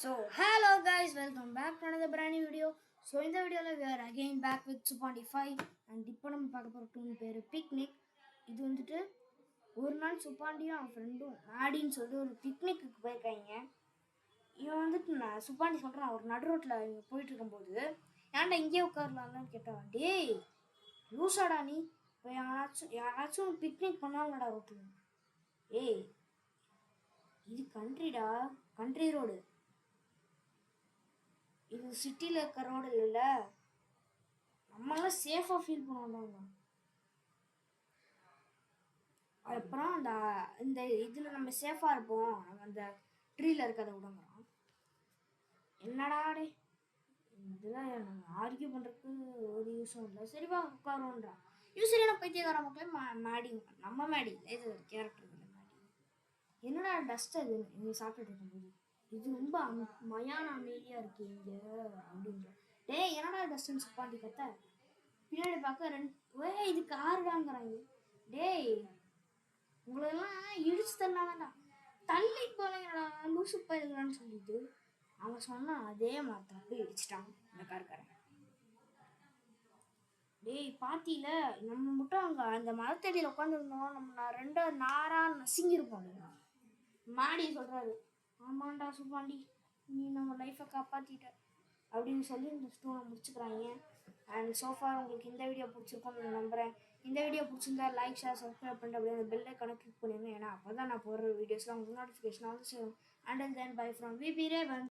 So hello guys, welcome back to another brand new video. So in the video we are again back with Supandi 5 and இப்போ நம்ம பார்க்க போற டூன் பேரு picnic. இது வந்துட்டு ஒரு நாள் சுப்பாண்டியும் அவன் ஃப்ரெண்டும் ஆடின்னு சொல்லிட்டு ஒரு பிக்னிக்கு போயிருக்காங்க. இவன் வந்துட்டு நான் சுப்பாண்டி சொல்கிறான் ஒரு நடு ரோட்டில் இவங்க போயிட்டு இருக்கும்போது ஏன்டா இங்கே உட்காரலாம்னு கேட்டான். டேய் லூசாடா நீ இப்போ யாராச்சும் பிக்னிக் பண்ணாங்கடா ரோட்டில். ஏய் இது கண்ட்ரி ரோடு, இது சிட்டியில் இருக்க ரோடு இல்லைல்ல, நம்மளாம் சேஃபாக ஃபீல் பண்ணுவோம். அப்புறம் இந்த இதில் நம்ம சேஃபாக இருப்போம், அந்த ட்ரீயில் இருக்கிறத விடங்கிறோம். என்னடா டே இதெல்லாம் நாங்கள் ஆர்கியூ பண்ணுறதுக்கு ஒரு யூஸும் இல்லை. சரிவா உட்காரோன்றான். யூஸ்வலியான பைத்தியக்கார மக்களே மாடி, நம்ம மாடி இது கேரக்டர் இல்லை மாடி. என்னடா டஸ்ட் அது நீ சாப்பிட்டுட்டு இருக்கும்போது, இது ரொம்ப மயான அமைதியாக இருக்கு இங்கே அப்படின்ற. டேய் என்னடா டஸ்ட்னு சுப்பாண்டி கத்த பின்னாடி பார்க்க இது காருடாங்கிறாங்க. டேய் உங்களெல்லாம் இடிச்சு தரலாம்டா, தள்ளி போனீங்கடா லூசு போயிருக்கலான்னு சொல்லிட்டு அவன் சொன்னான். அதே மாதிரி போய் இடிச்சிட்டான் இந்த காருக்காரன். டேய் பாத்தியில நம்ம மட்டும் அங்கே அந்த மரத்தடியில் உட்காந்துருந்தோம், நம்ம ரெண்டு நாராக நசுங்கிருப்போம். மாடி சொல்கிறாரு, ஆமாண்டா சுப்பாண்டி நீ நம்ம லைஃப்பை காப்பாற்றிட்ட அப்படின்னு சொல்லி இந்த ஸ்டோனை முடிச்சுக்கிறாங்க. அண்ட் சோஃபா உங்களுக்கு இந்த வீடியோ பிடிச்சிருக்கோன்னு நான் நம்புகிறேன். இந்த வீடியோ பிடிச்சிருந்தா லைக் ஷேர் சப்ஸ்கிரைப் பண்ணிட்டு அப்படியே அந்த பெல்லை கனெக்ட் பண்ணிடுங்க. ஏன்னா அப்போ தான் நான் போடுற வீடியோஸ்லாம் உங்களுக்கு நோட்டிஃபிகேஷன் வந்து சேரும். அண்ட் தென் பை ஃப்ரம் விபி ரேவன்.